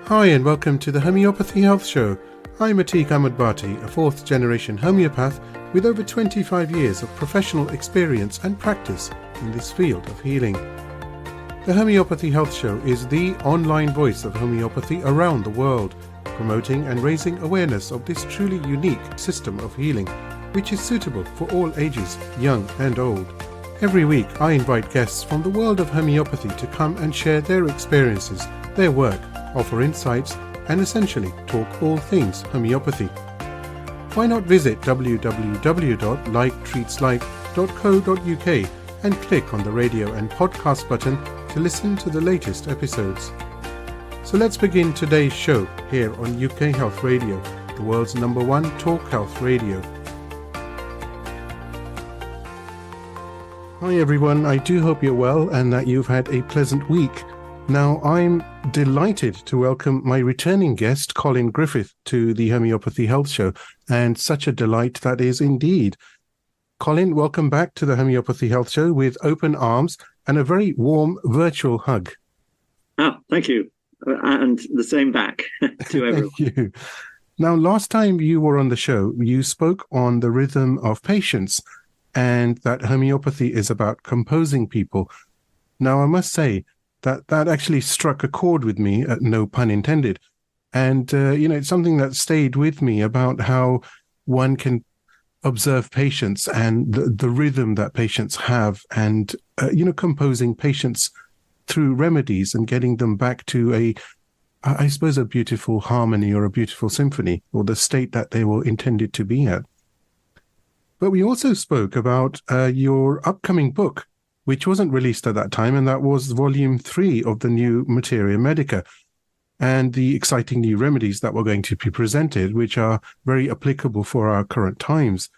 Hi and welcome to the Homeopathy Health Show. I'm Atiq Ahmed Bhatti, a fourth generation homeopath with over 25 years of professional experience and practice in this field of healing. The Homeopathy Health Show is the online voice of homeopathy around the world, promoting and raising awareness of this truly unique system of healing, which is suitable for all ages, young and old. Every week I invite guests from the world of homeopathy to come and share their experiences, their work, offer insights, and essentially talk all things homeopathy. Why not visit www.liketreatslike.co.uk and click on the radio and podcast button to listen to the latest episodes. So let's begin today's show here on UK Health Radio, the world's #1 talk health radio. Hi everyone, I do hope you're well and that you've had a pleasant week. Now, I'm delighted to welcome my returning guest, Colin Griffith, to the Homeopathy Health Show, and such a delight that is indeed. Colin, welcome back to the Homeopathy Health Show with open arms and a very warm virtual hug. Oh, thank you. And the same back to everyone. Thank you. Now, last time you were on the show, you spoke on the rhythm of patience and that homeopathy is about composing people. Now, I must say, that actually struck a chord with me, no pun intended. And, it's something that stayed with me about how one can observe patients and the rhythm that patients have and, composing patients through remedies and getting them back to a beautiful harmony or a beautiful symphony or the state that they were intended to be at. But we also spoke about your upcoming book, which wasn't released at that time, and that was Volume 3 of the new Materia Medica, and the exciting new remedies that were going to be presented, which are very applicable for our current times.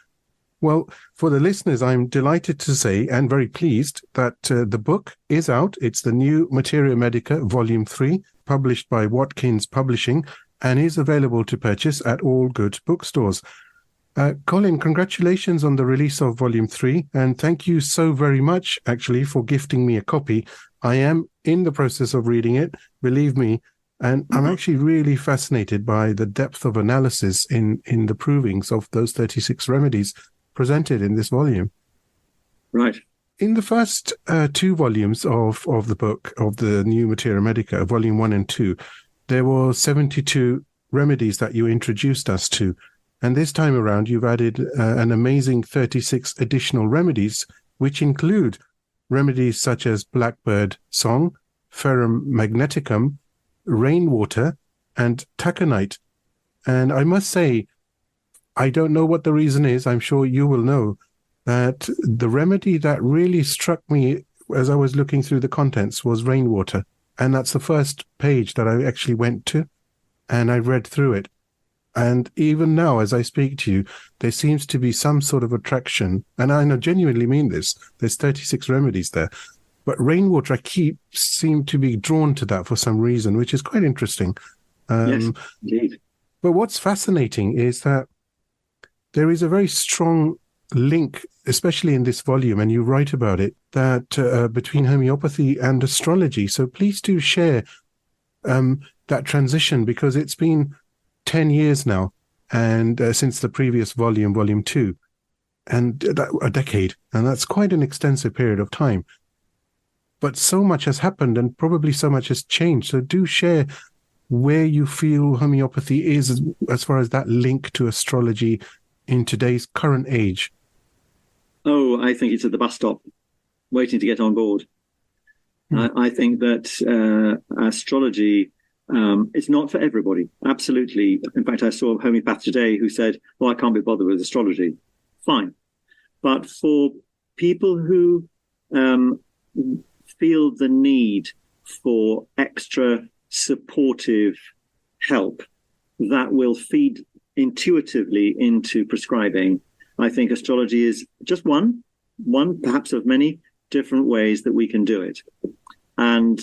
Well, for the listeners, I'm delighted to say, and very pleased, that the book is out. It's the new Materia Medica Volume 3, published by Watkins Publishing, and is available to purchase at all good bookstores. Colin, congratulations on the release of Volume 3, and thank you so very much, actually, for gifting me a copy. I am in the process of reading it, believe me, and I'm actually really fascinated by the depth of analysis in the provings of those 36 remedies presented in this volume. Right. In the first 2 volumes of the book, of the new Materia Medica, Volume 1 and 2, there were 72 remedies that you introduced us to. And this time around, you've added an amazing 36 additional remedies, which include remedies such as Blackbird Song, Ferrum Magneticum, Rainwater, and Taconite. And I must say, I don't know what the reason is. I'm sure you will know that the remedy that really struck me as I was looking through the contents was Rainwater. And that's the first page that I actually went to, and I read through it. And even now, as I speak to you, there seems to be some sort of attraction. And I genuinely mean this. There's 36 remedies there. But Rainwater, I seem to be drawn to that for some reason, which is quite interesting. Yes, indeed. But what's fascinating is that there is a very strong link, especially in this volume, and you write about it, that between homeopathy and astrology. So please do share that transition, because it's been 10 years now, and since the previous volume, Volume 2, and a decade, and that's quite an extensive period of time. But so much has happened, and probably so much has changed. So do share where you feel homeopathy is as far as that link to astrology in today's current age. Oh, I think it's at the bus stop, waiting to get on board. I think that astrology... it's not for everybody. Absolutely. In fact, I saw a homeopath today who said, I can't be bothered with astrology. Fine. But for people who feel the need for extra supportive help that will feed intuitively into prescribing, I think astrology is just one perhaps of many different ways that we can do it. And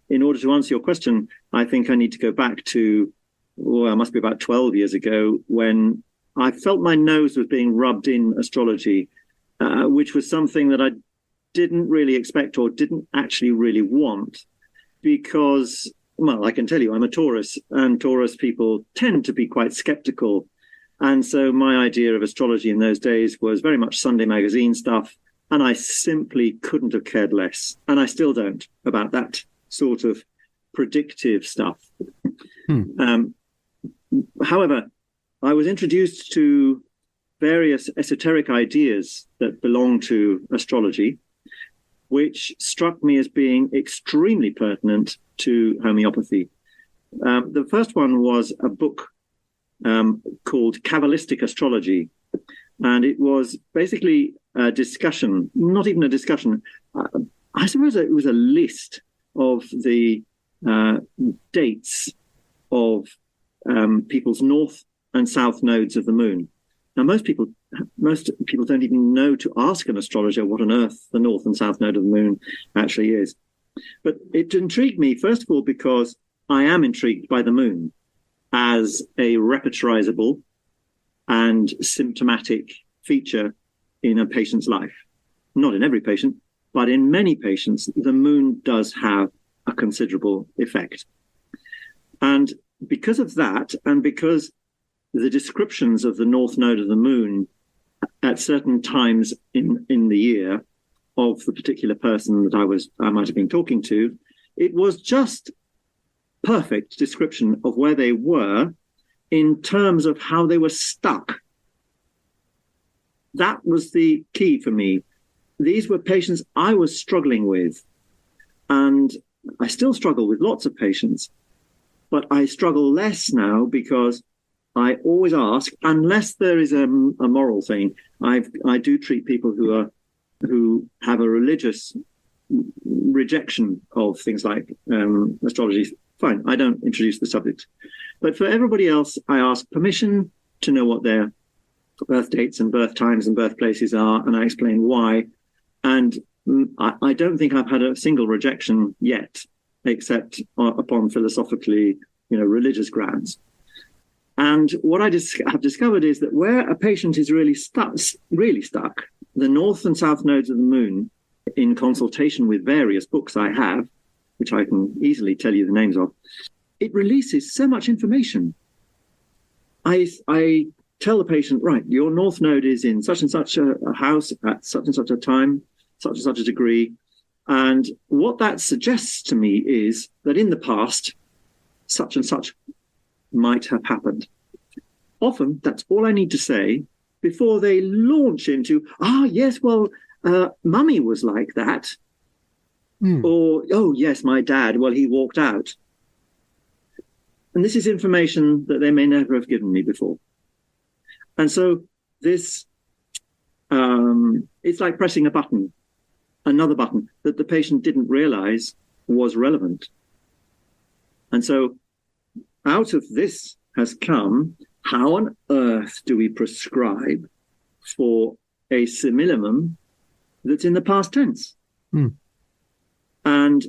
in order to answer your question, I think I need to go back to, it must be about 12 years ago, when I felt my nose was being rubbed in astrology, which was something that I didn't really expect or didn't actually really want, because well, I can tell you, I'm a Taurus, and Taurus people tend to be quite skeptical. And so my idea of astrology in those days was very much Sunday magazine stuff. And I simply couldn't have cared less. And I still don't about that sort of predictive stuff. However, I was introduced to various esoteric ideas that belong to astrology, which struck me as being extremely pertinent to homeopathy. The first one was a book called Kabbalistic Astrology. And it was basically a discussion, not even a discussion. I suppose it was a list of the dates of people's north and south nodes of the moon. Now, most people don't even know to ask an astrologer what on earth the north and south node of the moon actually is. But it intrigued me, first of all, because I am intrigued by the moon as a repertorizable and symptomatic feature in a patient's life. Not in every patient, but in many patients, the moon does have a considerable effect. And because of that, and because the descriptions of the north node of the moon at certain times in the year of the particular person that I might have been talking to, it was just perfect description of where they were in terms of how they were stuck. That was the key for me. These were patients I was struggling with, and I still struggle with lots of patients, but I struggle less now because I always ask, unless there is a moral thing. I do treat people who have a religious rejection of things like astrology. Fine, I don't introduce the subject. But for everybody else, I ask permission to know what their birth dates and birth times and birthplaces are, and I explain why. And I don't think I've had a single rejection yet, except upon philosophically, religious grounds. And what I have discovered is that where a patient is really stuck, the north and south nodes of the moon, in consultation with various books I have, which I can easily tell you the names of, it releases so much information. I tell the patient, right, your north node is in such and such a house at such and such a time, such and such a degree. And what that suggests to me is that in the past, such and such might have happened. Often, that's all I need to say before they launch into, yes, well, mummy was like that. Or, oh, yes, my dad, well, he walked out. And this is information that they may never have given me before. And so this, it's like pressing a button, another button that the patient didn't realize was relevant. And so out of this has come, how on earth do we prescribe for a simillimum that's in the past tense? And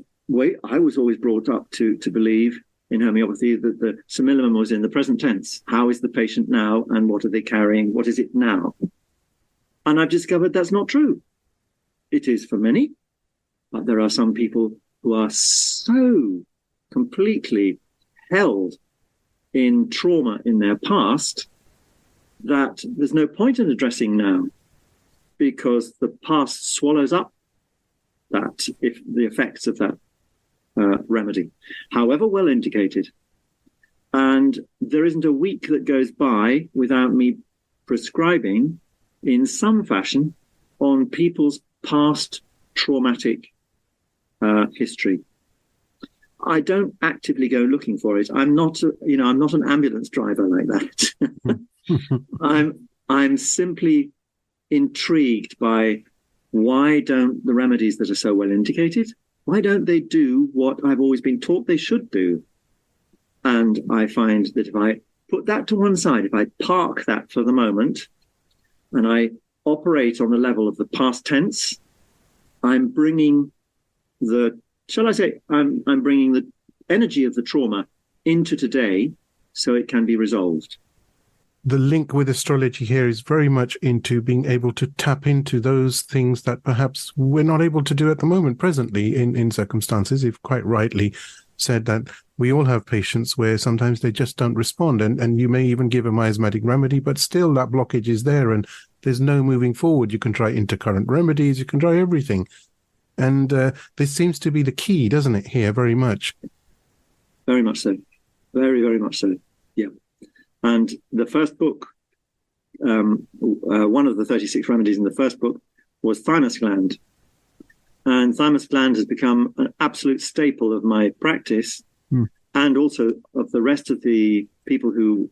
I was always brought up to believe in homeopathy that the simillimum was in the present tense. How is the patient now, and what are they carrying? What is it now? And I've discovered that's not true. It is for many, but there are some people who are so completely held in trauma in their past that there's no point in addressing now, because the past swallows up that, if the effects of that remedy, however well indicated. And there isn't a week that goes by without me prescribing in some fashion on people's past traumatic history. I don't actively go looking for it. I'm not an ambulance driver like that. I'm simply intrigued by, why don't the remedies that are so well indicated, why don't they do what I've always been taught they should do? And I find that if I put that to one side, if I park that for the moment, and I operate on the level of the past tense, I'm bringing I'm bringing the energy of the trauma into today so it can be resolved. The link with astrology here is very much into being able to tap into those things that perhaps we're not able to do at the moment presently in circumstances. You've quite rightly said that we all have patients where sometimes they just don't respond, and you may even give a miasmatic remedy, but still that blockage is there and there's no moving forward. You can try intercurrent remedies, you can try everything. And this seems to be the key, doesn't it, here, very much? Very much so. Very, very much so. Yeah. And the first book, one of the 36 remedies in the first book was thymus gland. And thymus gland has become an absolute staple of my practice, and also of the rest of the people who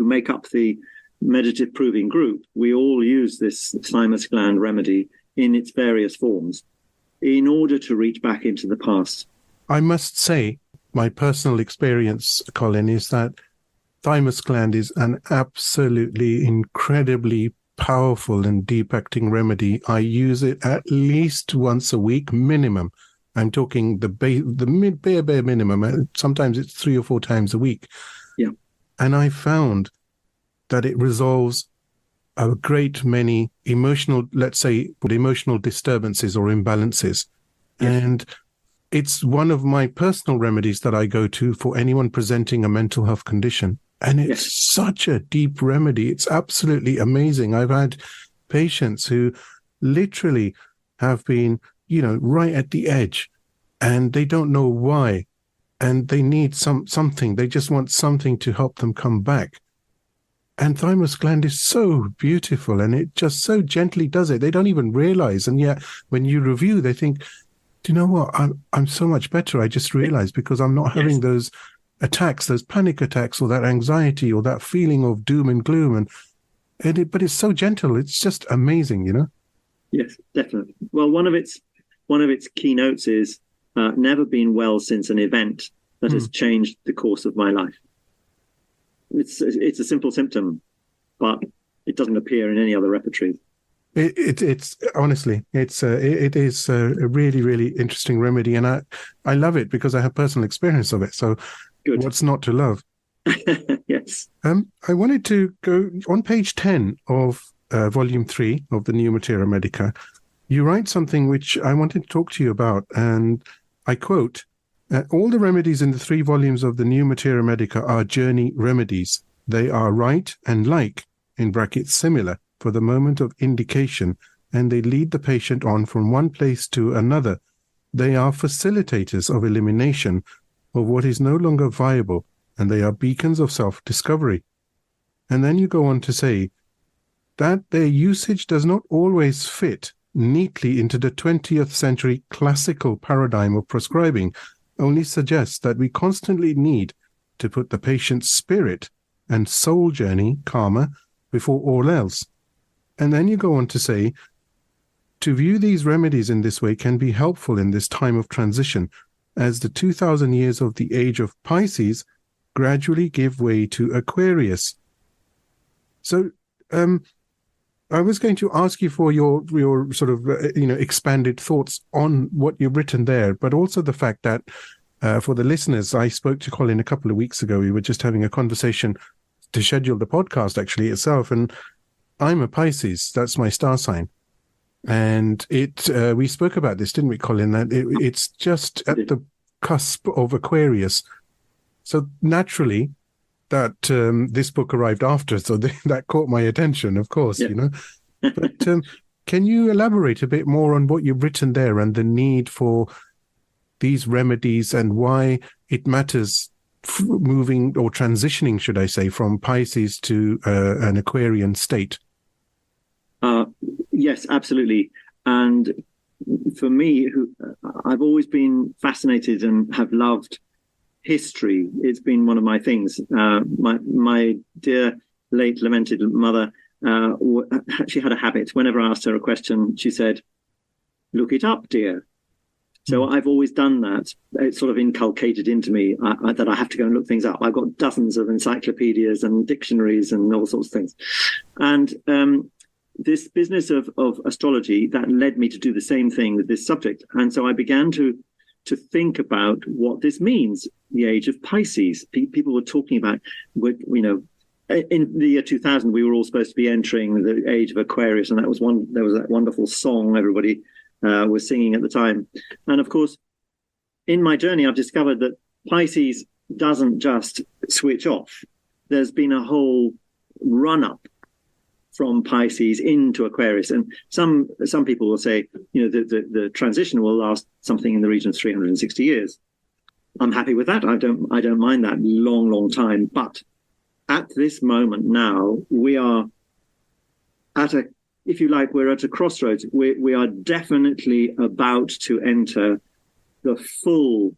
make up the meditative proving group. We all use this thymus gland remedy in its various forms in order to reach back into the past. I must say, my personal experience, Colin, is that thymus gland is an absolutely incredibly powerful and deep-acting remedy. I use it at least once a week minimum. I'm talking the bare minimum. Sometimes it's 3 or 4 times a week. Yeah. And I found that it resolves a great many emotional, let's say, emotional disturbances or imbalances. Yes. And it's one of my personal remedies that I go to for anyone presenting a mental health condition. And it's such a deep remedy. It's absolutely amazing. I've had patients who literally have been, right at the edge, and they don't know why. And they need something. They just want something to help them come back. And thymus gland is so beautiful, and it just so gently does it. They don't even realize. And yet when you review, they think, do you know what? I'm so much better. I just realized, because I'm not having those attacks, those panic attacks, or that anxiety, or that feeling of doom and gloom. But it's so gentle. It's just amazing, Yes, definitely. Well, one of its keynotes is never been well since an event that has changed the course of my life. It's a simple symptom, but it doesn't appear in any other repertory. It's honestly, it is a really, really interesting remedy, and I love it because I have personal experience of it. So, good. What's not to love? Yes. I wanted to go on page 10 of volume 3 of the new Materia Medica. You write something which I wanted to talk to you about, and I quote, all the remedies in the 3 volumes of the new Materia Medica are journey remedies. They are right and like, in brackets similar, for the moment of indication, and they lead the patient on from one place to another. They are facilitators of elimination of what is no longer viable, and they are beacons of self-discovery. And then you go on to say that their usage does not always fit neatly into the 20th century classical paradigm of prescribing, only suggests that we constantly need to put the patient's spirit and soul journey, karma, before all else. And then you go on to say, to view these remedies in this way can be helpful in this time of transition, as the 2,000 years of the age of Pisces gradually give way to Aquarius. So, I was going to ask you for your sort of expanded thoughts on what you've written there, but also the fact that for the listeners, I spoke to Colin a couple of weeks ago. We were just having a conversation to schedule the podcast actually itself, and I'm a Pisces. That's my star sign, and we spoke about this, didn't we, Colin? That it's just at the cusp of Aquarius. So naturally, that this book arrived after, so that caught my attention, of course, But can you elaborate a bit more on what you've written there and the need for these remedies and why it matters moving or transitioning, should I say, from Pisces to an Aquarian state? Yes, absolutely. And for me, I've always been fascinated and have loved history. It's been one of my things. My dear late lamented mother, she had a habit. Whenever I asked her a question, she said, "Look it up, dear." So I've always done that. It's sort of inculcated into me that I have to go and look things up. I've got dozens of encyclopedias and dictionaries and all sorts of things. And this business of astrology, that led me to do the same thing with this subject. And so I began to think about what this means, the age of Pisces. People were talking about, in the year 2000, we were all supposed to be entering the age of Aquarius, and there was that wonderful song everybody was singing at the time. And of course, in my journey, I've discovered that Pisces doesn't just switch off. There's been a whole run-up from Pisces into Aquarius. And some people will say, the transition will last something in the region of 360 years. I'm happy with that. I don't mind that long time. But at this moment now, we are at we're at a crossroads. We are definitely about to enter the full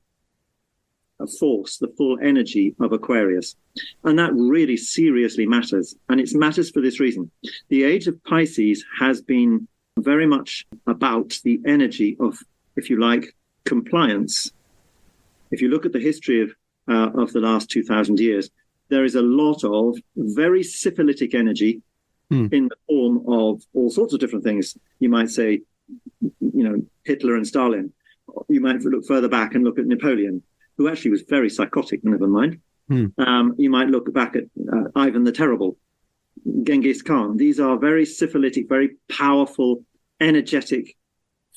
force, the full energy of Aquarius. And that really seriously matters. And it matters for this reason. The age of Pisces has been very much about the energy of, if you like, compliance. If you look at the history of the last 2,000 years, there is a lot of very syphilitic energy in the form of all sorts of different things. You might say, Hitler and Stalin. You might look further back and look at Napoleon, who actually was very psychotic, never mind. You might look back at Ivan the Terrible, Genghis Khan. These are very syphilitic, very powerful, energetic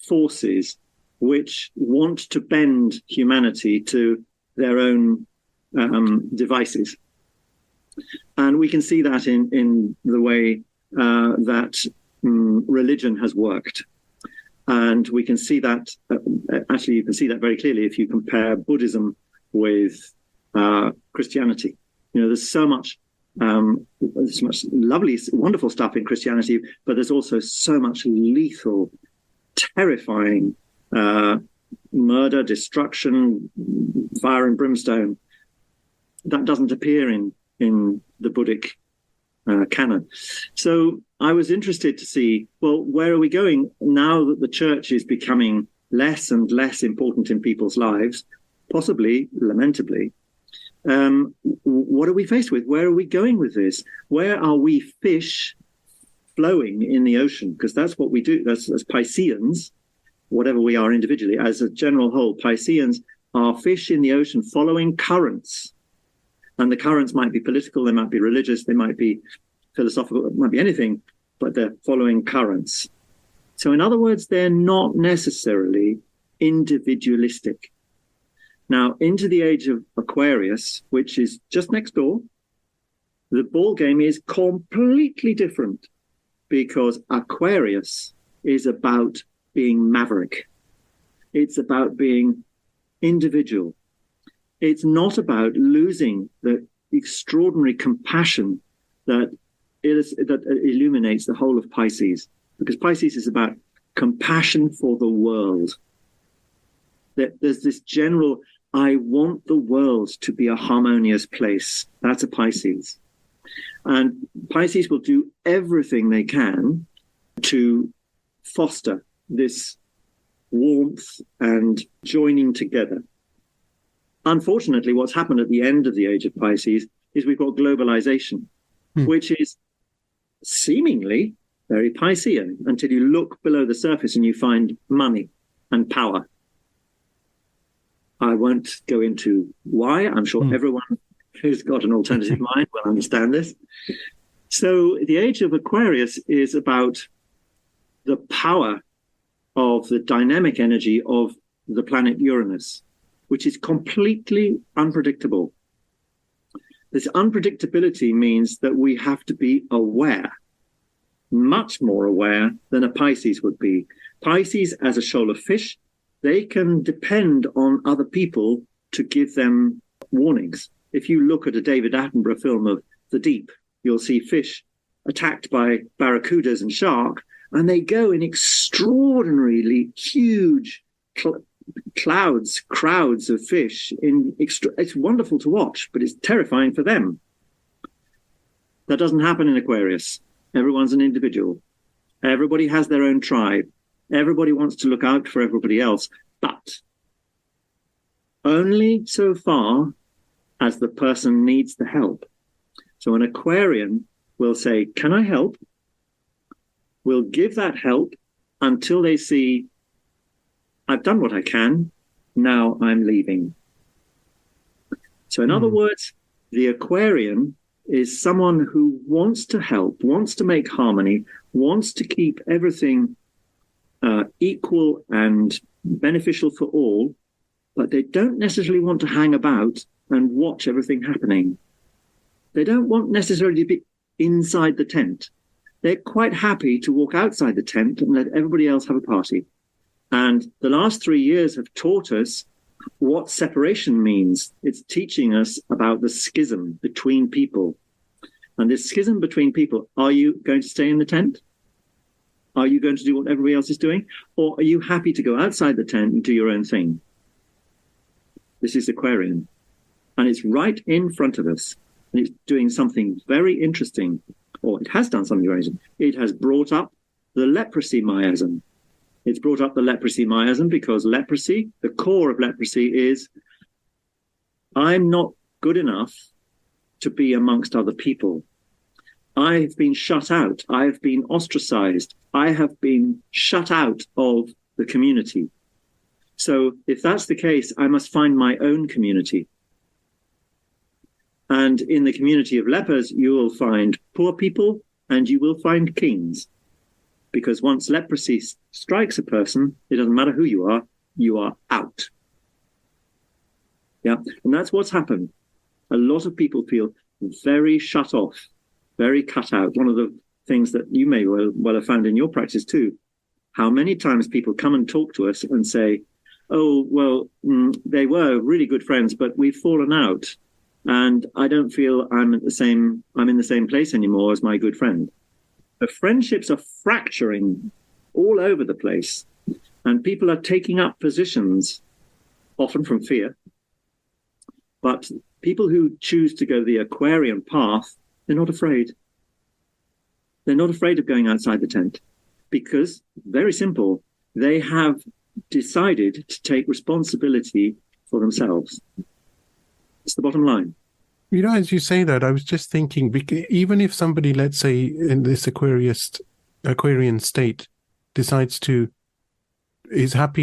forces which want to bend humanity to their own devices. And we can see that in the way that religion has worked. And we can see that, actually, you can see that very clearly if you compare Buddhism with Christianity. There's so much lovely, wonderful stuff in Christianity, but there's also so much lethal, terrifying murder, destruction, fire and brimstone that doesn't appear in the Buddhic canon. So I was interested to see, well, where are we going now that the church is becoming less and less important in people's lives, possibly, lamentably? What are we faced with? Where are we going with this? Where are we fish flowing in the ocean? Because that's what we do. That's as Pisceans, whatever we are individually, as a general whole, Pisceans are fish in the ocean following currents. And the currents might be political, they might be religious, they might be philosophical, it might be anything, but they're following currents. So in other words, they're not necessarily individualistic. Now, into the age of Aquarius, which is just next door, the ball game is completely different, because Aquarius is about being maverick. It's about being individual. It's not about losing the extraordinary compassion that illuminates the whole of Pisces, because Pisces is about compassion for the world. There's this general, I want the world to be a harmonious place. That's a Pisces. And Pisces will do everything they can to foster this warmth and joining together. Unfortunately, what's happened at the end of the age of Pisces is we've got globalization, which is seemingly very Piscean until you look below the surface and you find money and power. I won't go into why. I'm sure everyone who's got an alternative mind will understand this. So the age of Aquarius is about the power of the dynamic energy of the planet Uranus, which is completely unpredictable. This unpredictability means that we have to be aware, much more aware than a Pisces would be. Pisces, as a shoal of fish, they can depend on other people to give them warnings. If you look at a David Attenborough film of the deep, you'll see fish attacked by barracudas and shark, and they go in extraordinarily huge crowds of fish. It's wonderful to watch, but it's terrifying for them. That doesn't happen in Aquarius. Everyone's an individual. Everybody has their own tribe. Everybody wants to look out for everybody else, but only so far as the person needs the help. So an Aquarian will say, can I help? Will give that help until they see, I've done what I can, now I'm leaving. So in other words, the Aquarian is someone who wants to help, wants to make harmony, wants to keep everything equal and beneficial for all, but they don't necessarily want to hang about and watch everything happening. They don't want necessarily to be inside the tent. They're quite happy to walk outside the tent and let everybody else have a party. And the last 3 years have taught us what separation means. It's teaching us about the schism between people. And this schism between people, are you going to stay in the tent? Are you going to do what everybody else is doing? Or are you happy to go outside the tent and do your own thing? This is Aquarian. And it's right in front of us. And it's doing something very interesting. Or it has done something very interesting. It has brought up the leprosy miasm. It's brought up the leprosy miasm because leprosy, the core of leprosy is, I'm not good enough to be amongst other people. I've been shut out. I've been ostracized. I have been shut out of the community. So if that's the case, I must find my own community. And in the community of lepers, you will find poor people and you will find kings. Because once leprosy strikes a person, it doesn't matter who you are out. Yeah, and that's what's happened. A lot of people feel very shut off, very cut out. One of the things that you may well have found in your practice too, how many times people come and talk to us and say, oh, well, they were really good friends, but we've fallen out. And I don't feel I'm in the same place anymore as my good friend. The friendships are fracturing all over the place. And people are taking up positions, often from fear. But people who choose to go the Aquarian path, they're not afraid. They're not afraid of going outside the tent because, very simple, they have decided to take responsibility for themselves. It's the bottom line. You know, as you say that, I was just thinking, even if somebody, let's say, in this Aquarian state, is happy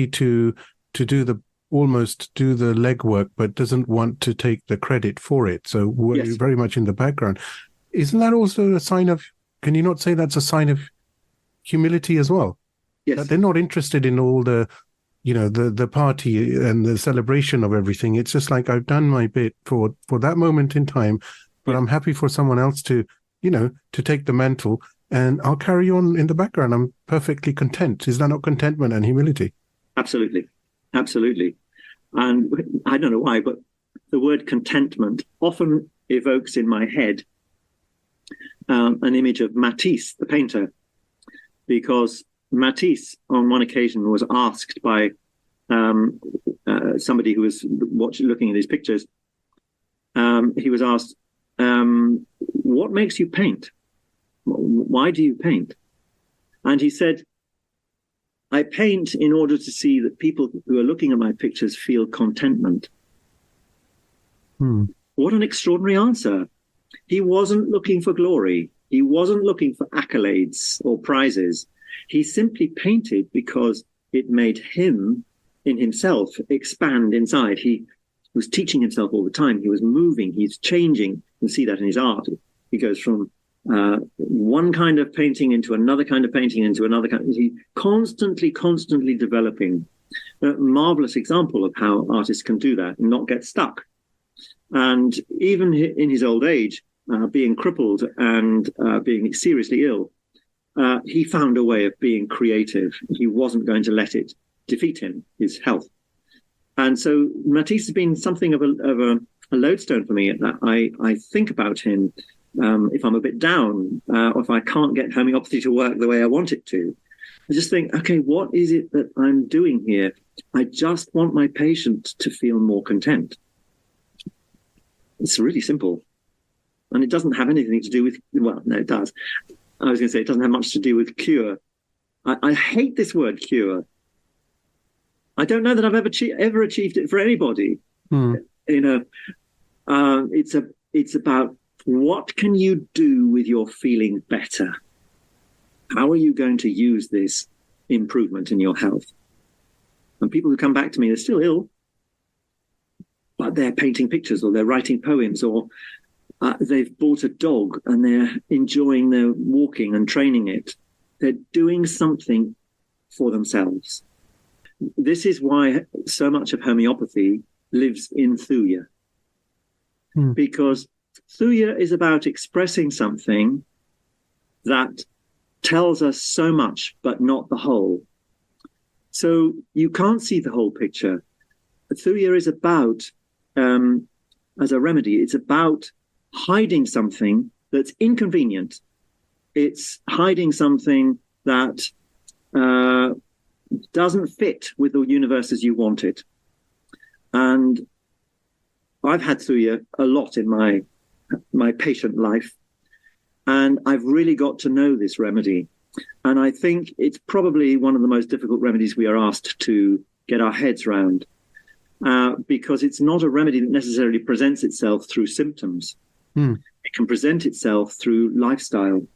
to do the legwork, but doesn't want to take the credit for it. So yes, very much in the background. Isn't that also a sign of? Can you not say that's a sign of humility as well? Yes, that they're not interested in all the, the party and the celebration of everything. It's just like, I've done my bit for that moment in time, but I'm happy for someone else to take the mantle, and I'll carry on in the background. I'm perfectly content. Is that not contentment and humility? Absolutely. Absolutely. And I don't know why, but the word contentment often evokes in my head an image of Matisse, the painter, because Matisse, on one occasion, was asked by somebody who was looking at his pictures. He was asked, what makes you paint? Why do you paint? And he said, I paint in order to see that people who are looking at my pictures feel contentment. What an extraordinary answer. He wasn't looking for glory. He wasn't looking for accolades or prizes. He simply painted because it made him, in himself, expand inside. He was teaching himself all the time. He was moving. He's changing. You can see that in his art. He goes from one kind of painting into another kind of painting into another kind. He's constantly developing. A marvelous example of how artists can do that and not get stuck. And even in his old age, being crippled and being seriously ill, he found a way of being creative. He wasn't going to let it defeat him, his health. And so Matisse has been something of a lodestone for me. That I think about him if I'm a bit down, or if I can't get homeopathy to work the way I want it to. I just think, okay, what is it that I'm doing here? I just want my patient to feel more content. It's really simple. And it doesn't have anything to do with, well, no, it does. I was going to say it doesn't have much to do with cure. I hate this word cure. I don't know that I've ever achieved it for anybody. It's about what can you do with your feeling better? How are you going to use this improvement in your health? And people who come back to me, they're still ill, but they're painting pictures or they're writing poems, or they've bought a dog and they're enjoying their walking and training it. They're doing something for themselves. this is why so much of homeopathy lives in Thuya. Because Thuya is about expressing something that tells us so much, but not the whole. So you can't see the whole picture. Thuya is about, as a remedy, it's about hiding something that's inconvenient. It's hiding something that doesn't fit with the universe as you want it. And I've had Thuya a lot in my patient life, and I've really got to know this remedy. And I think it's probably one of the most difficult remedies we are asked to get our heads round, because it's not a remedy that necessarily presents itself through symptoms. It can present itself through lifestyle.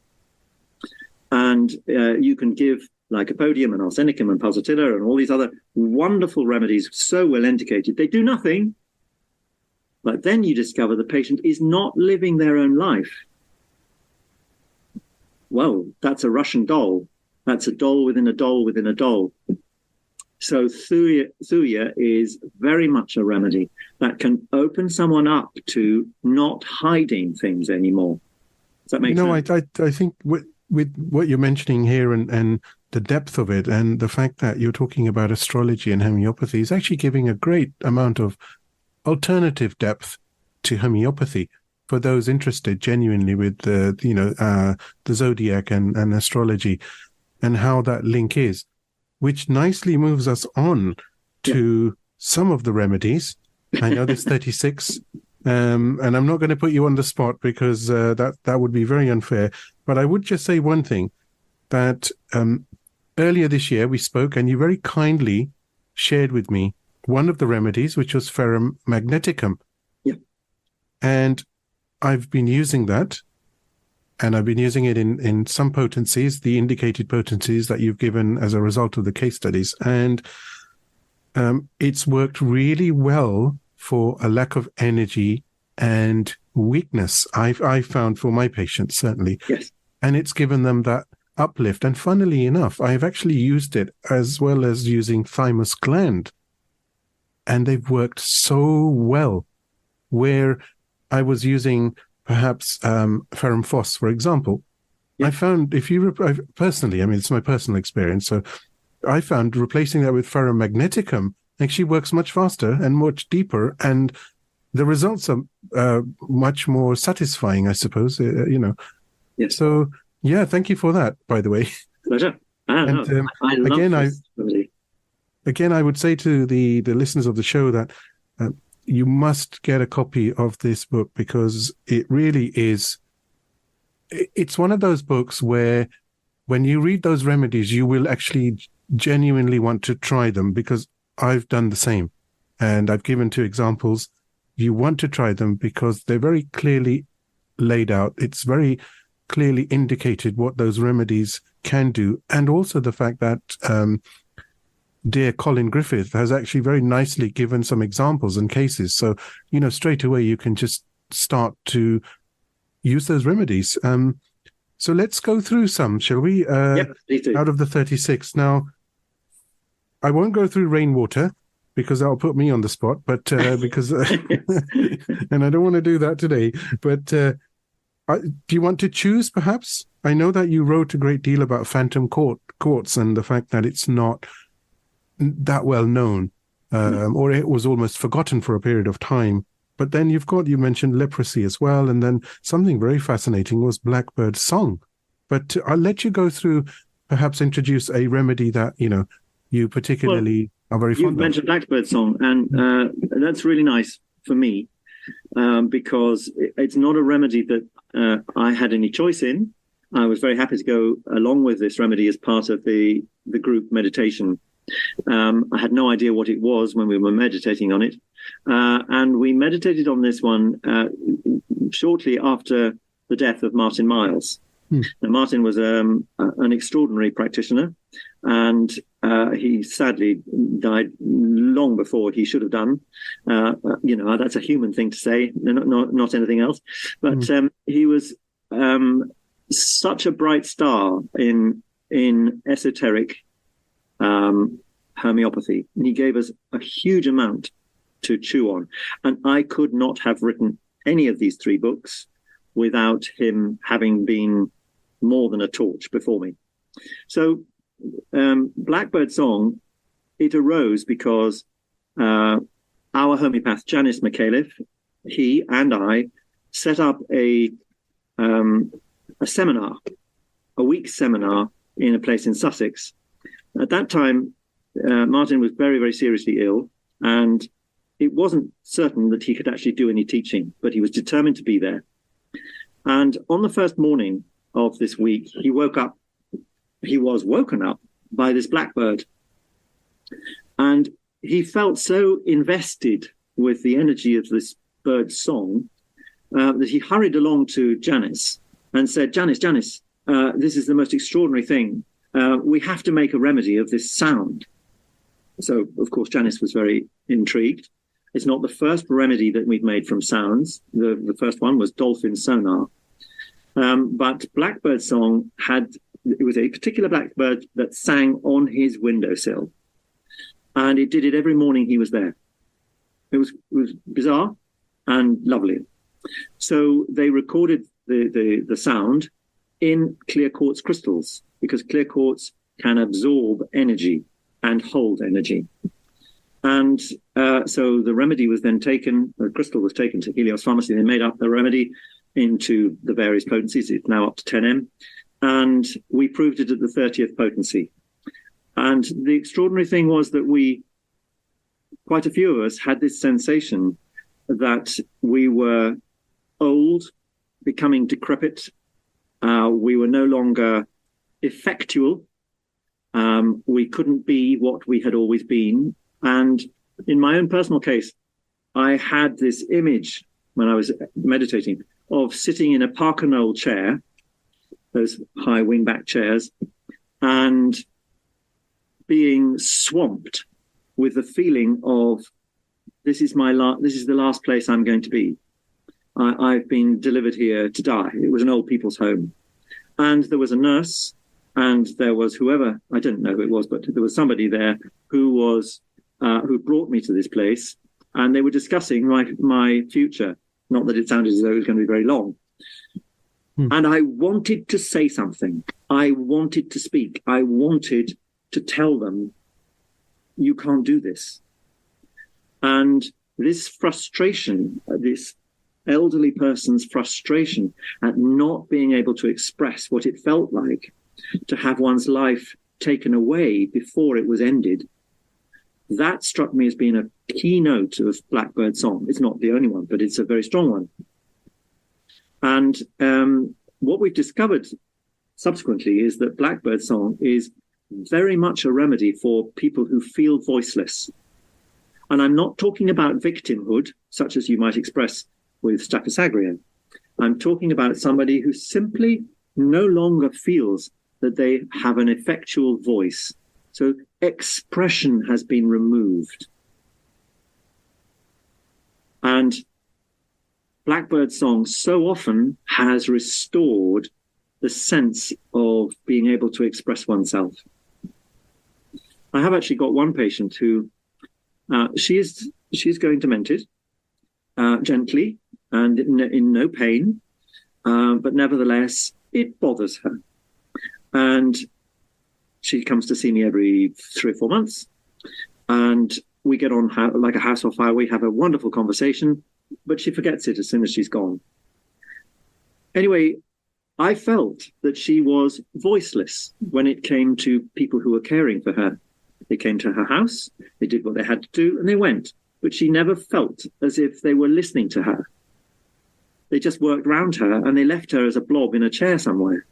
And you can give lycopodium and arsenicum and pulsatilla and all these other wonderful remedies, so well indicated. They do nothing. But then you discover the patient is not living their own life. Well, that's a Russian doll. That's a doll within a doll within a doll. So Thuya is very much a remedy that can open someone up to not hiding things anymore. Does that make sense? No, I think with what you're mentioning here and the depth of it, and the fact that you're talking about astrology and homeopathy is actually giving a great amount of alternative depth to homeopathy for those interested genuinely with the zodiac and astrology and how that link is, which nicely moves us on to some of the remedies. I know there's 36, and I'm not going to put you on the spot because that would be very unfair. But I would just say one thing, that earlier this year we spoke and you very kindly shared with me one of the remedies, which was ferrum magneticum. Yeah. And I've been using that, and I've been using it in some potencies, the indicated potencies that you've given as a result of the case studies. And it's worked really well for a lack of energy and weakness, I found for my patients, certainly. Yes. And it's given them that uplift. And funnily enough, I've actually used it as well as using thymus gland. And they've worked so well, where I was using perhaps ferrum phos, for example. I found personally, I mean, it's my personal experience, so I found replacing that with ferrum magneticum actually works much faster and much deeper, and the results are much more satisfying, I suppose, Yes. So, yeah, thank you for that, by the way. Pleasure. I love this remedy. Again, I would say to the listeners of the show that you must get a copy of this book, because it really is, it's one of those books where when you read those remedies, you will actually genuinely want to try them, because I've done the same. And I've given 2 examples. You want to try them because they're very clearly laid out. It's very clearly indicated what those remedies can do. And also the fact that dear Colin Griffith has actually very nicely given some examples and cases. So, straight away you can just start to use those remedies. So let's go through some, shall we? Please do. Out of the 36. Now, I won't go through rainwater because that'll put me on the spot, but because, and I don't want to do that today, but do you want to choose perhaps? I know that you wrote a great deal about phantom quartz and the fact that it's not that well known, or it was almost forgotten for a period of time. But then you mentioned leprosy as well, and then something very fascinating was Blackbird Song. But I'll let you go through, perhaps introduce a remedy that you particularly are very fond of. You've mentioned Blackbird Song, and that's really nice for me, because it's not a remedy that I had any choice in. I was very happy to go along with this remedy as part of the group meditation. I had no idea what it was when we were meditating on it. And we meditated on this one shortly after the death of Martin Miles. Now, Martin was an extraordinary practitioner, and he sadly died long before he should have done. That's a human thing to say, not anything else. But he was such a bright star in esoteric homeopathy. And he gave us a huge amount to chew on. And I could not have written any of these 3 books without him having been more than a torch before me. So Blackbird Song, it arose because our homeopath, Janice McAuliffe, he and I set up a seminar, a week's seminar in a place in Sussex. At that time, Martin was very, very seriously ill, and it wasn't certain that he could actually do any teaching, but he was determined to be there. And on the first morning of this week, he was woken up by this blackbird. And he felt so invested with the energy of this bird's song that he hurried along to Janice and said, Janice, this is the most extraordinary thing. We have to make a remedy of this sound. So, of course, Janice was very intrigued. It's not the first remedy that we've made from sounds. The first one was dolphin sonar. But Blackbird Song it was a particular blackbird that sang on his windowsill. And it did it every morning he was there. It was bizarre and lovely. So they recorded the sound in clear quartz crystals, because clear quartz can absorb energy and hold energy. And so the remedy was then taken, the crystal was taken to Helios Pharmacy. They made up the remedy into the various potencies. It's now up to 10M. And we proved it at the 30th potency. And the extraordinary thing was that quite a few of us had this sensation that we were old, becoming decrepit. We were no longer effectual. We couldn't be what we had always been. And in my own personal case, I had this image when I was meditating of sitting in a Parker Knoll chair, those high wingback chairs, and being swamped with the feeling of this is the last place I'm going to be. I've been delivered here to die. It was an old people's home. And there was a nurse, and there was whoever, I don't know who it was, but there was somebody there who brought me to this place, and they were discussing my future. Not that it sounded as though it was going to be very long. And I wanted to say something. I wanted to speak. I wanted to tell them, you can't do this. And this frustration, this elderly person's frustration at not being able to express what it felt like to have one's life taken away before it was ended, that struck me as being a keynote of Blackbird Song. It's not the only one, but it's a very strong one. And what we've discovered subsequently is that Blackbird Song is very much a remedy for people who feel voiceless. And I'm not talking about victimhood, such as you might express with Staphylococcus aureus. I'm talking about somebody who simply no longer feels that they have an effectual voice. So expression has been removed. And Blackbird Song so often has restored the sense of being able to express oneself. I have actually got one patient who she's going demented gently and in no pain, but nevertheless it bothers her. And she comes to see me every 3 or 4 months, and we get on like a house on fire. We have a wonderful conversation, but she forgets it as soon as she's gone. Anyway, I felt that she was voiceless when it came to people who were caring for her. They came to her house, they did what they had to do, and they went. But she never felt as if they were listening to her. They just worked around her, and they left her as a blob in a chair somewhere.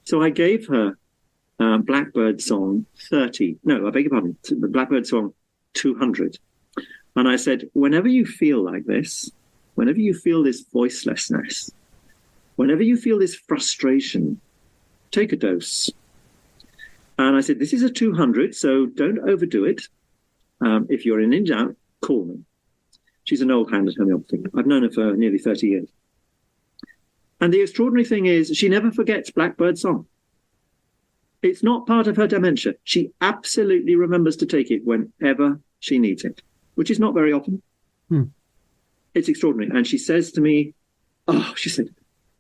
So I gave her Blackbird Song 30. No, I beg your pardon, the Blackbird Song 200. And I said, whenever you feel like this, whenever you feel this voicelessness, whenever you feel this frustration, take a dose. And I said, this is a 200, so don't overdo it. If you're in doubt, call me. She's an old hand at homeopathy. I've known her for nearly 30 years. And the extraordinary thing is she never forgets Blackbird Song. It's not part of her dementia. She absolutely remembers to take it whenever she needs it, which is not very often. It's extraordinary. And she says to me, she said,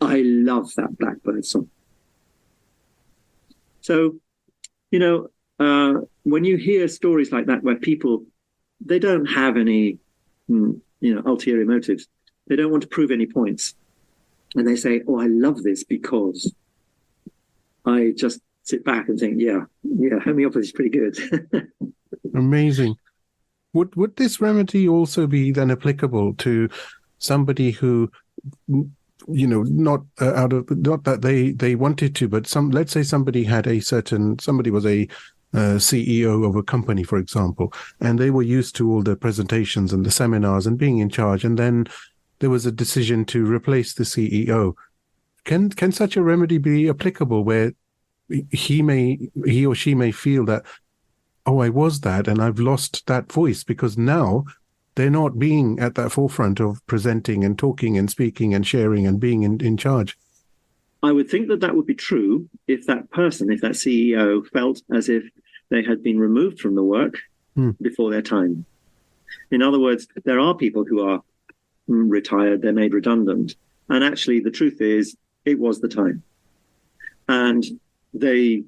I love that Blackbird Song. So, when you hear stories like that where people, they don't have any, ulterior motives. They don't want to prove any points. And they say, I love this because I just sit back and think, yeah, homeopathy is pretty good. Amazing. Would this remedy also be then applicable to somebody who, not that they wanted to, but let's say somebody was a CEO of a company, for example, and they were used to all the presentations and the seminars and being in charge, and then there was a decision to replace the CEO. Can such a remedy be applicable where he or she may feel that, I was that and I've lost that voice because now they're not being at that forefront of presenting and talking and speaking and sharing and being in charge? I would think that would be true if that CEO felt as if they had been removed from the work before their time. In other words, there are people who are retired, they're made redundant. And actually, the truth is, it was the time. And they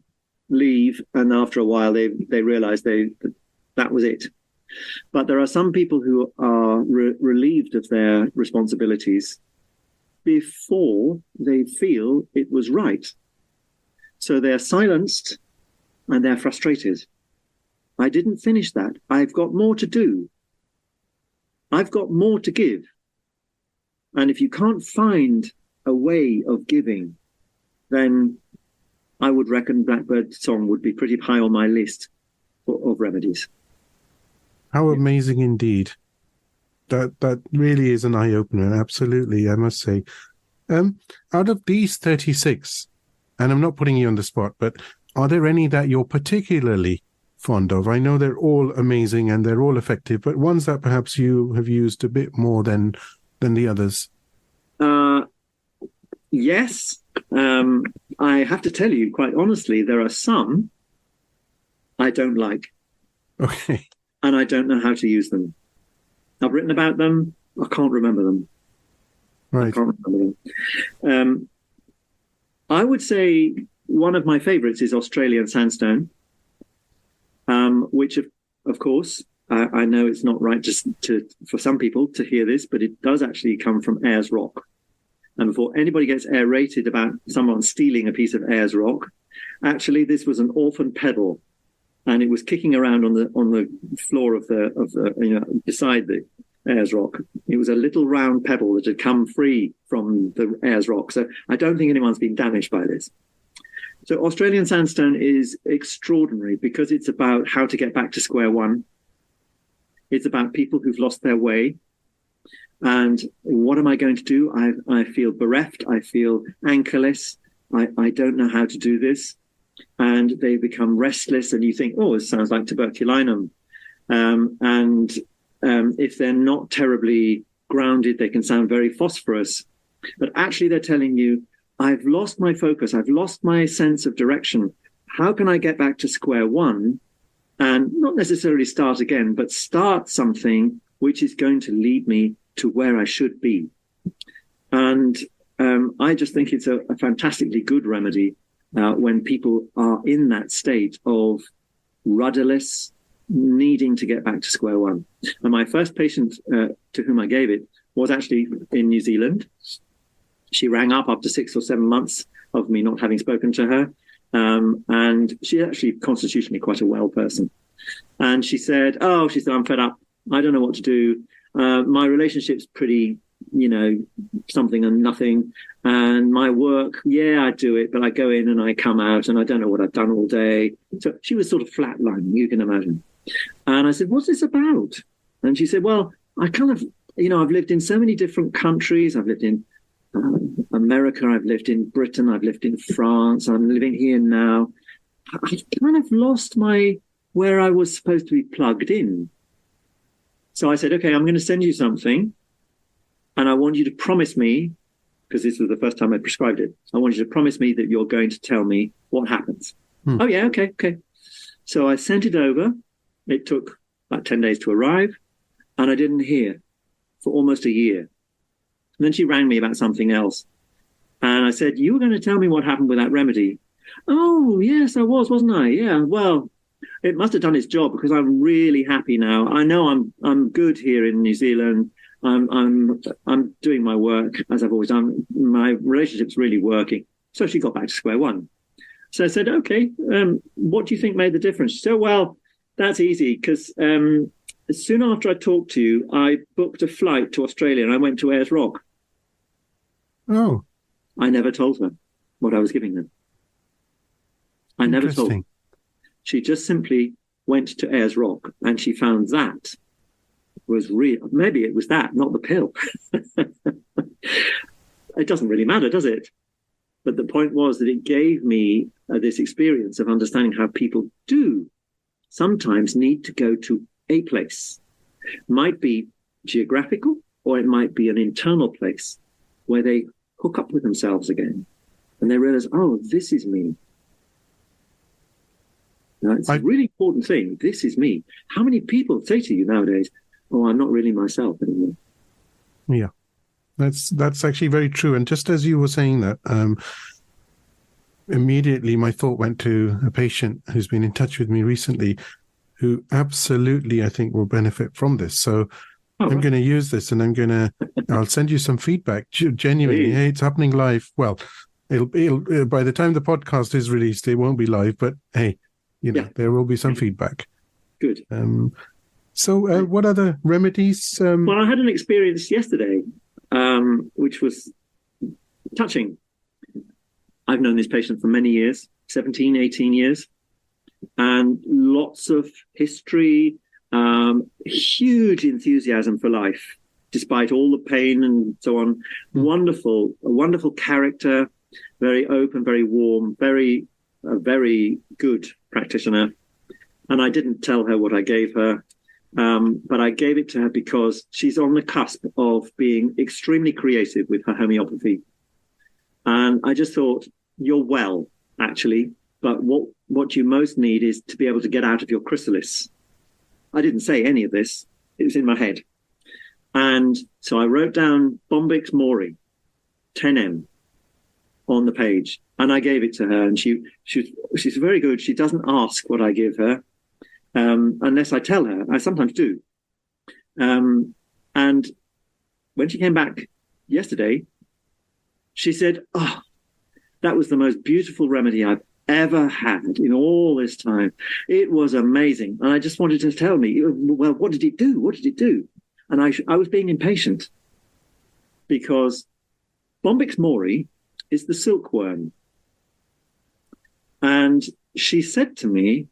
leave, and after a while, they realize that was it. But there are some people who are relieved of their responsibilities before they feel it was right. So they're silenced and they're frustrated. I didn't finish that. I've got more to do. I've got more to give. And if you can't find a way of giving, then I would reckon Blackbird Song would be pretty high on my list of remedies. How amazing indeed. That really is an eye-opener, absolutely, I must say. Out of these 36, and I'm not putting you on the spot, but are there any that you're particularly fond of? I know they're all amazing and they're all effective, but ones that perhaps you have used a bit more than the others? Yes. I have to tell you, quite honestly, there are some I don't like. Okay. And I don't know how to use them. I've written about them. I can't remember them. Right. I can't remember them. I would say one of my favorites is Australian Sandstone, which, of course, I know it's not right just for some people to hear this, but it does actually come from Ayers Rock. And before anybody gets aerated about someone stealing a piece of Ayers Rock, actually this was an orphan pedal, and it was kicking around on the floor of the beside the Ayers Rock. It was a little round pebble that had come free from the Ayers Rock. So I don't think anyone's been damaged by this. So Australian Sandstone is extraordinary because it's about how to get back to square one. It's about people who've lost their way. And what am I going to do? I feel bereft. I feel anchorless. I don't know how to do this. And they become restless. And you think, this sounds like tuberculinum. If they're not terribly grounded, they can sound very phosphorus. But actually, they're telling you, I've lost my focus. I've lost my sense of direction. How can I get back to square one and not necessarily start again, but start something which is going to lead me to where I should be? And I just think it's a fantastically good remedy when people are in that state of rudderless, needing to get back to square one. And my first patient to whom I gave it was actually in New Zealand. She rang up after 6 or 7 months of me not having spoken to her. And she's actually constitutionally quite a well person. And she said, I'm fed up. I don't know what to do. My relationship's pretty, something and nothing. And my work, I do it, but I go in and I come out and I don't know what I've done all day. So she was sort of flatlining, you can imagine. And I said, what's this about? And she said, well, I kind of, I've lived in so many different countries. I've lived in America, I've lived in Britain, I've lived in France, I'm living here now. I've kind of lost where I was supposed to be plugged in. So I said, okay, I'm going to send you something, and I want you to promise me, because this was the first time I prescribed it, I want you to promise me that you're going to tell me what happens. Oh, yeah, okay. So I sent it over. It took about 10 days to arrive, and I didn't hear for almost a year. And then she rang me about something else. And I said, you were going to tell me what happened with that remedy. Oh, yes, I was, wasn't I? Yeah, well, it must have done its job because I'm really happy now. I know I'm good here in New Zealand. I'm doing my work as I've always done. My relationship's really working. So she got back to square one. So I said, okay, what do you think made the difference? She said, well, that's easy because soon after I talked to you, I booked a flight to Australia and I went to Ayers Rock. Oh. I never told her what I was giving them. I never told her. She just simply went to Ayers Rock and she found that was real. Maybe it was that, not the pill. It doesn't really matter, does it? But the point was that it gave me this experience of understanding how people do sometimes need to go to a place. Might be geographical, or it might be an internal place where they hook up with themselves again. And they realize, oh, this is me. Now, it's a really important thing. This is me. How many people say to you nowadays, oh, I'm not really myself anymore? Yeah. That's actually very true. And just as you were saying that, immediately my thought went to a patient who's been in touch with me recently who absolutely, I think, will benefit from this. So I'm going to use this and I'll send you some feedback. Genuinely, hey, it's happening live. Well, it'll by the time the podcast is released, it won't be live, but hey, there will be some feedback. Good. So what other remedies? Well, I had an experience yesterday, which was touching. I've known this patient for many years, 17, 18 years, and lots of history, huge enthusiasm for life, despite all the pain and so on. A wonderful character, very open, very warm, a very good practitioner. And I didn't tell her what I gave her, but I gave it to her because she's on the cusp of being extremely creative with her homeopathy. And I just thought, you're well, actually, but what you most need is to be able to get out of your chrysalis. I didn't say any of this. It was in my head. And so I wrote down Bombyx Mori, 10M, on the page. And I gave it to her. And she's very good. She doesn't ask what I give her, unless I tell her. I sometimes do. And when she came back yesterday, she said, oh, that was the most beautiful remedy I've ever had in all this time. It was amazing. And I just wanted to tell me, well, what did it do? What did it do? And I was being impatient because Bombyx Mori is the silkworm. And she said to me,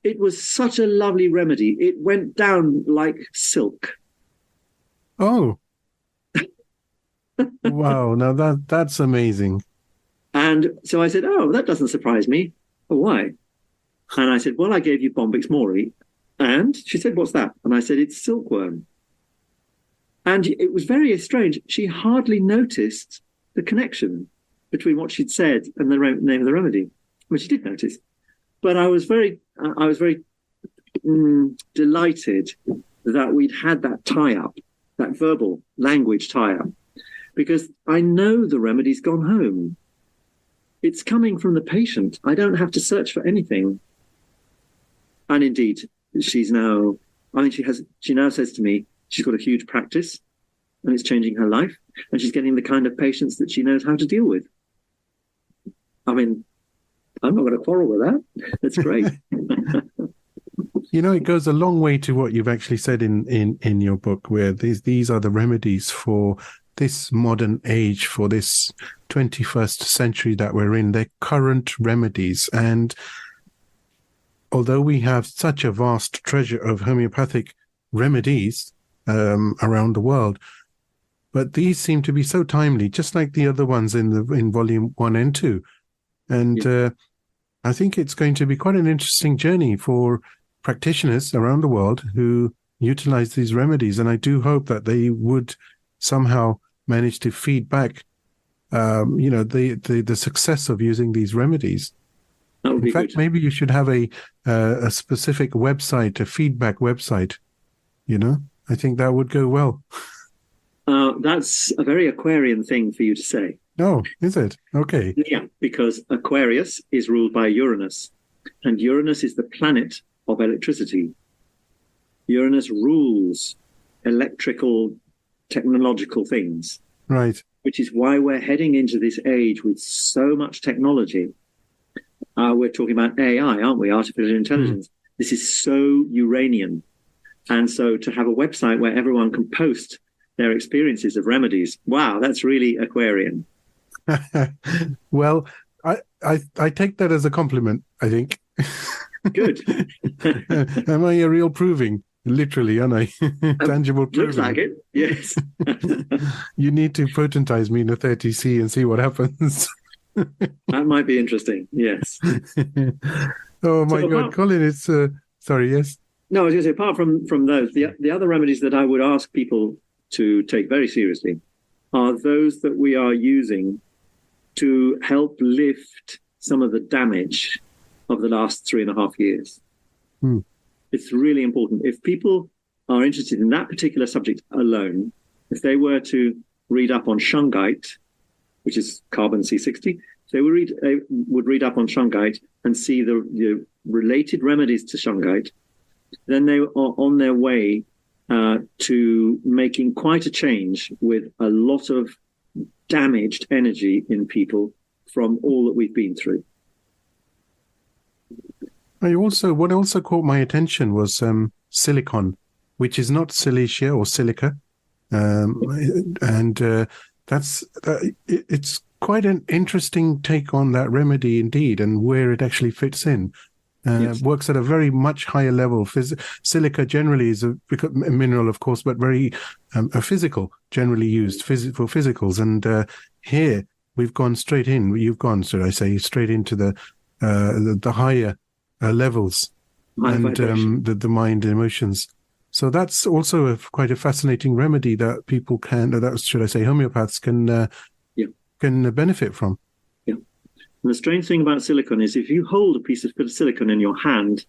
it was such a lovely remedy. It went down like silk. Oh. Wow. Now that's amazing. And so I said, oh, that doesn't surprise me. Oh, why? And I said, well, I gave you Bombyx Mori. And she said, what's that? And I said, it's silkworm. And it was very strange. She hardly noticed the connection between what she'd said and the name of the remedy. Well, she did notice. But I was very delighted that we'd had that tie-up, that verbal language tie-up, because I know the remedy's gone home. It's coming from the patient. I don't have to search for anything. And indeed, she now says to me, she's got a huge practice and it's changing her life. And she's getting the kind of patients that she knows how to deal with. I mean, I'm not going to quarrel with that. That's great. It goes a long way to what you've actually said in your book, where these are the remedies for this modern age, for this 21st century that we're in. They're current remedies. And although we have such a vast treasure of homeopathic remedies around the world, but these seem to be so timely, just like the other ones in volume 1 and 2. And I think it's going to be quite an interesting journey for practitioners around the world who utilize these remedies. And I do hope that they would somehow manage to feed back, the success of using these remedies. That would In be fact, good. maybe you should have a specific website, a feedback website. I think that would go well. That's a very Aquarian thing for you to say. Oh, is it? Okay. Yeah, because Aquarius is ruled by Uranus, and Uranus is the planet of electricity. Uranus rules electrical, technological things. Right. Which is why we're heading into this age with so much technology. We're talking about AI, aren't we? Artificial intelligence. This is so Uranian. And so to have a website where everyone can post their experiences of remedies, wow, that's really Aquarian. Well, I take that as a compliment, I think. Good. Am I a real proving? Literally, aren't I? Tangible proving. Looks like it, yes. You need to potentize me in a 30C and see what happens. That might be interesting, yes. Oh my God, Colin, it's... sorry, yes? No, I was going to say, apart from those, the other remedies that I would ask people to take very seriously are those that we are using to help lift some of the damage of the last 3.5 years. It's really important. If people are interested in that particular subject alone, if they were to read up on shungite, which is carbon C60, they would read up on shungite and see the related remedies to shungite, then they are on their way to making quite a change with a lot of damaged energy in people from all that we've been through. What also caught my attention was silicon, which is not silicia or silica, and it's quite an interesting take on that remedy indeed, and where it actually fits in. Yes. Works at a very much higher level. Silica generally is a mineral, of course, but very physical, generally used for physicals. And here we've gone straight in. You've gone, should I say, straight into the higher levels and the mind and emotions. So that's also quite a fascinating remedy that people can, should I say, homeopaths can benefit from. Yeah. And the strange thing about silicon is if you hold a piece of silicon in your hand,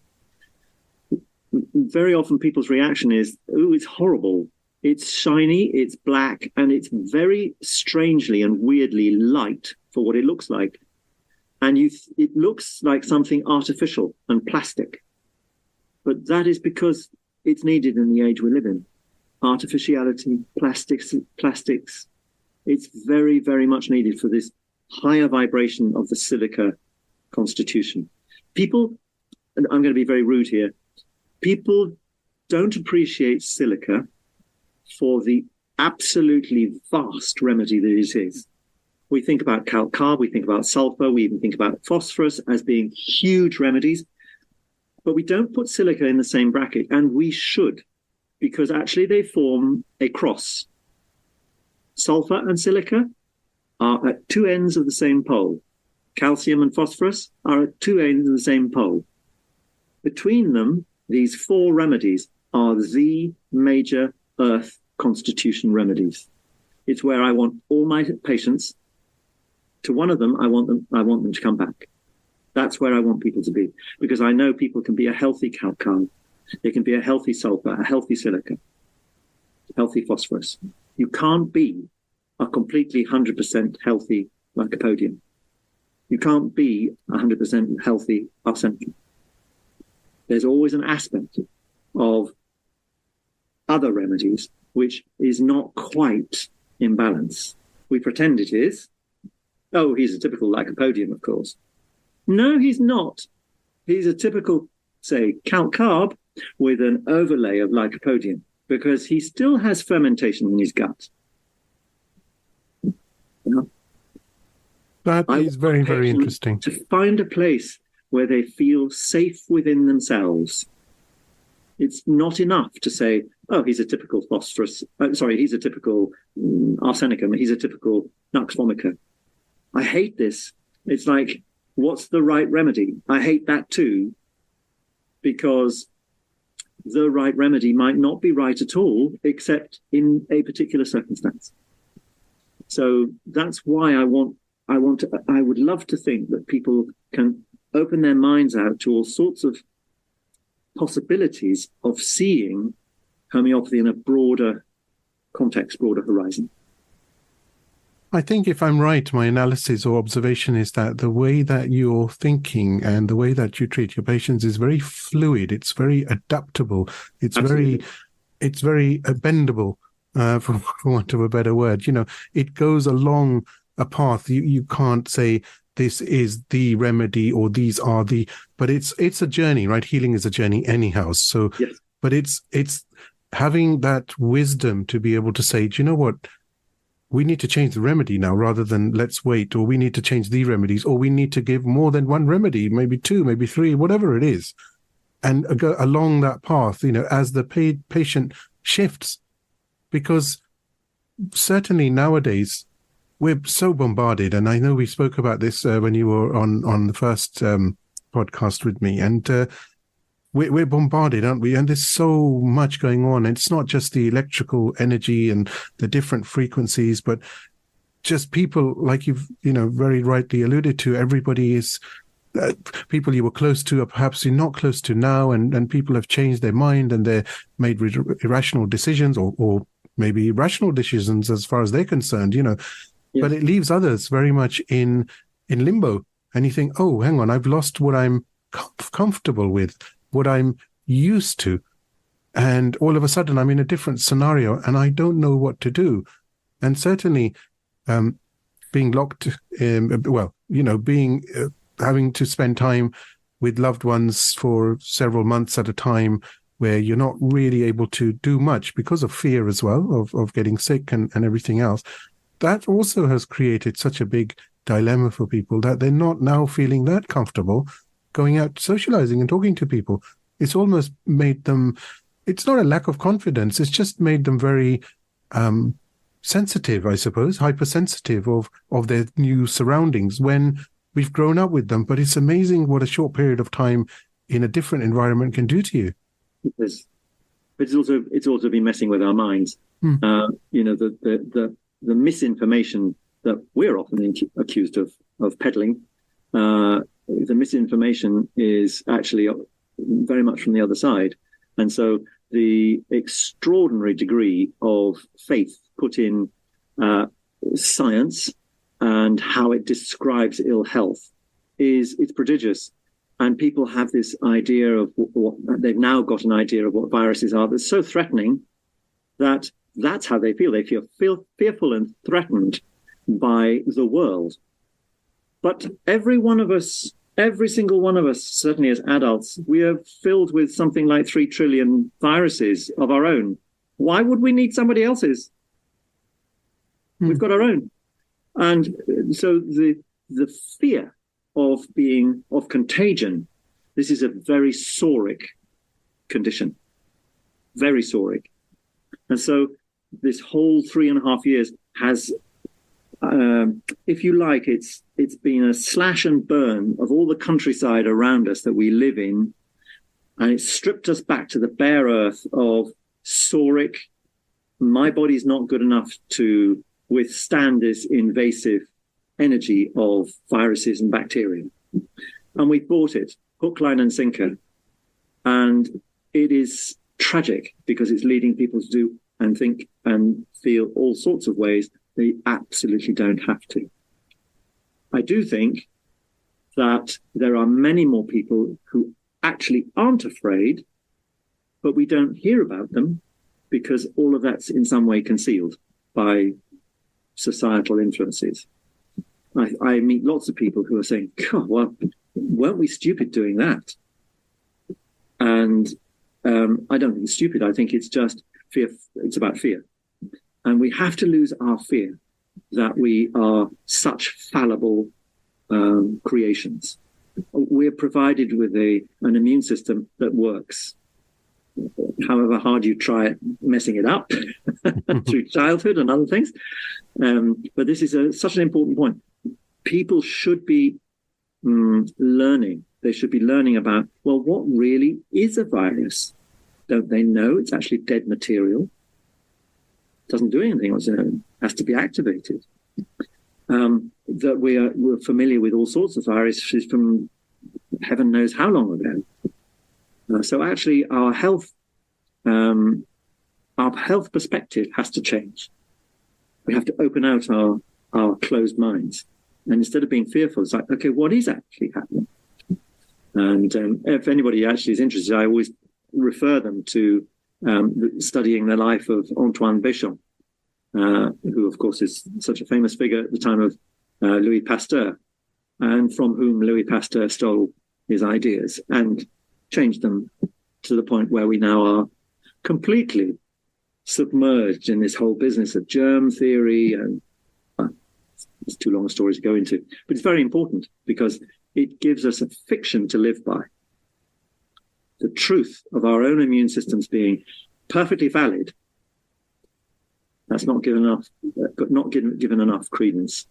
very often people's reaction is, oh, it's horrible. It's shiny, it's black, and it's very strangely and weirdly light for what it looks like. And it looks like something artificial and plastic. But that is because it's needed in the age we live in. Artificiality, plastics. It's very, very much needed for this higher vibration of the silica constitution. People, and I'm going to be very rude here, people don't appreciate silica for the absolutely vast remedy that it is. We think about calc-carb, we think about sulfur, we even think about phosphorus as being huge remedies, but we don't put silica in the same bracket, and we should, because actually they form a cross. Sulfur and silica are at two ends of the same pole. Calcium and phosphorus are at two ends of the same pole. Between them, these four remedies are the major earth constitution remedies. It's where I want all my patients. To one of them, I want them to come back. That's where I want people to be, because I know people can be a healthy calc-carb, they can be a healthy sulfur, a healthy silica, healthy phosphorus. You can't be a completely 100% healthy lycopodium. You can't be 100% healthy arsenic. There's always an aspect of other remedies which is not quite in balance. We pretend it is. Oh, he's a typical lycopodium, of course. No, he's not. He's a typical, say, calc-carb with an overlay of lycopodium, because he still has fermentation in his gut. That is very, very interesting. To find a place where they feel safe within themselves. It's not enough to say, oh, he's a typical phosphorus. He's a typical arsenicum. He's a typical nux vomica. I hate this. It's like, what's the right remedy? I hate that too, because the right remedy might not be right at all, except in a particular circumstance. So that's why I would love to think that people can open their minds out to all sorts of possibilities of seeing homeopathy in a broader context, broader horizon. I think if I'm right, my analysis or observation is that the way that you're thinking and the way that you treat your patients is very fluid. It's very adaptable. It's Absolutely. very bendable, for want of a better word. It goes along a path. You can't say this is the remedy or these are the, but it's a journey, right? Healing is a journey anyhow. So, yes. But it's having that wisdom to be able to say, do you know what? We need to change the remedy now rather than let's wait, or we need to change the remedies, or we need to give more than one remedy, maybe two, maybe three, whatever it is, and go along that path, as the patient shifts. Because certainly nowadays we're so bombarded, and I know we spoke about this when you were on the first podcast with me, and we're bombarded, aren't we? And there's so much going on. And it's not just the electrical energy and the different frequencies, but just people, like you've very rightly alluded to. Everybody is people you were close to, or perhaps you're not close to now, and people have changed their mind and they're made irrational decisions, or maybe irrational decisions as far as they're concerned. Yes. But it leaves others very much in limbo. And you think, oh, hang on, I've lost what I'm comfortable with, what I'm used to. And all of a sudden I'm in a different scenario and I don't know what to do. And certainly being locked, having to spend time with loved ones for several months at a time, where you're not really able to do much because of fear as well, of getting sick and everything else. That also has created such a big dilemma for people, that they're not now feeling that comfortable going out socializing and talking to people. It's almost made them, it's not a lack of confidence, it's just made them very sensitive, I suppose, hypersensitive of their new surroundings when we've grown up with them. But it's amazing what a short period of time in a different environment can do to you. Yes. But it's also been messing with our minds. The misinformation that we're often accused of peddling, the misinformation is actually very much from the other side. And so the extraordinary degree of faith put in science and how it describes ill health it's prodigious. And people have this idea of what they've now got an idea of what viruses are that's so threatening that that's how they feel. They feel fearful and threatened by the world. But every single one of us, certainly as adults, we are filled with something like 3 trillion viruses of our own. Why would we need somebody else's? We've got our own. And so the fear of contagion, this is a very soric condition, very soric. And so this whole 3.5 years has, if you like, it's been a slash and burn of all the countryside around us that we live in, and it's stripped us back to the bare earth of soric. My body's not good enough to withstand this invasive energy of viruses and bacteria. And we bought it, hook, line and sinker. And it is tragic because it's leading people to do and think and feel all sorts of ways they absolutely don't have to. I do think that there are many more people who actually aren't afraid, but we don't hear about them because all of that's in some way concealed by societal influences. I meet lots of people who are saying, God, well, weren't we stupid doing that? And I don't think it's stupid. I think it's just fear. It's about fear. And we have to lose our fear that we are such fallible creations. We're provided with an immune system that works. However hard you try messing it up through childhood and other things. But this is such an important point. People should be learning. They should be learning about, well, what really is a virus? Don't they know it's actually dead material? Doesn't do anything on its own. Has to be activated. That we're familiar with all sorts of viruses from heaven knows how long ago. So actually, our health perspective has to change. We have to open out our closed minds. And instead of being fearful, it's like, okay, what is actually happening? And if anybody actually is interested, I always refer them to studying the life of Antoine Béchamp, who, of course, is such a famous figure at the time of Louis Pasteur, and from whom Louis Pasteur stole his ideas and changed them to the point where we now are completely submerged in this whole business of germ theory. And it's too long a story to go into, but it's very important because it gives us a fiction to live by. The truth of our own immune systems being perfectly valid, that's not given enough credence.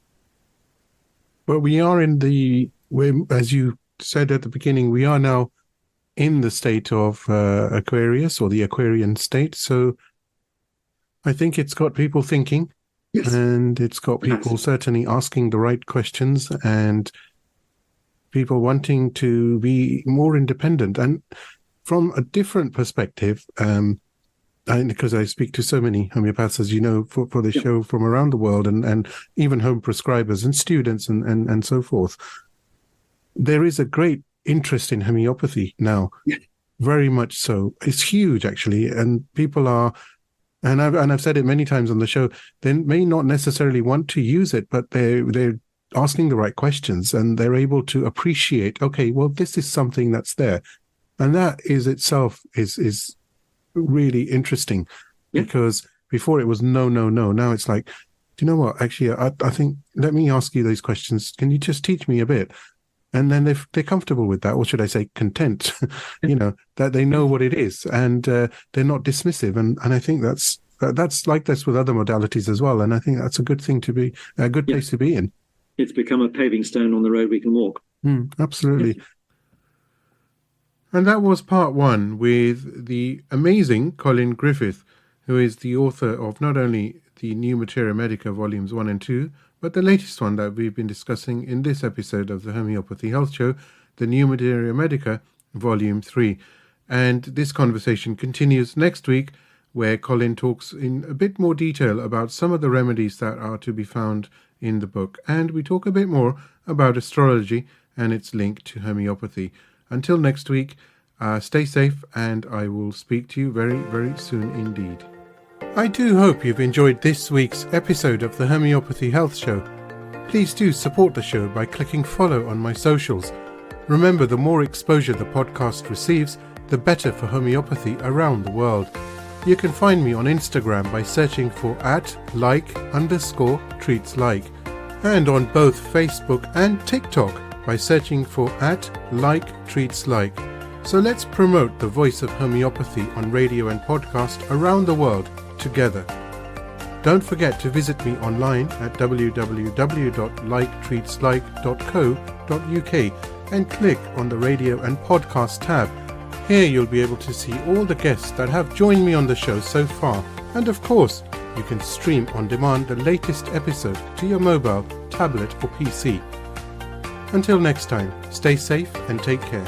Well, we are as you said at the beginning, we are now in the state of Aquarius, or the Aquarian state. So I think it's got people thinking, yes, and it's got people certainly asking the right questions, and people wanting to be more independent. And from a different perspective, because I speak to so many homeopaths, as you know, for the show from around the world, and even home prescribers and students and so forth, there is a great interest in homeopathy now, very much so. It's huge, actually, and people are, and I've said it many times on the show, they may not necessarily want to use it, but they're asking the right questions, and they're able to appreciate, okay, well, this is something that's there. And that is itself is really interesting, because before it was no. Now it's like, do you know what? Actually, I think, let me ask you those questions. Can you just teach me a bit? And then they're comfortable with that, or should I say content, that they know what it is, and they're not dismissive. And I think that's like this with other modalities as well. And I think that's a good thing to be, a good place to be in. It's become a paving stone on the road we can walk. Absolutely. And that was part one with the amazing Colin Griffith, who is the author of not only the new Materia Medica Volumes 1 and 2, but the latest one that we've been discussing in this episode of the Homeopathy Health Show, the new Materia Medica Volume 3. And this conversation continues next week, where Colin talks in a bit more detail about some of the remedies that are to be found in the book. And we talk a bit more about astrology and its link to homeopathy. Until next week, stay safe, and I will speak to you very, very soon indeed. I do hope you've enjoyed this week's episode of the Homeopathy Health Show. Please do support the show by clicking follow on my socials. Remember, the more exposure the podcast receives, the better for homeopathy around the world. You can find me on Instagram by searching for @like_treatslike, and on both Facebook and TikTok by searching for @LikeTreatsLike. So let's promote the voice of homeopathy on radio and podcast around the world together. Don't forget to visit me online at www.liketreatslike.co.uk and click on the radio and podcast tab. Here you'll be able to see all the guests that have joined me on the show so far, and of course you can stream on demand the latest episode to your mobile, tablet or PC. Until next time, stay safe and take care.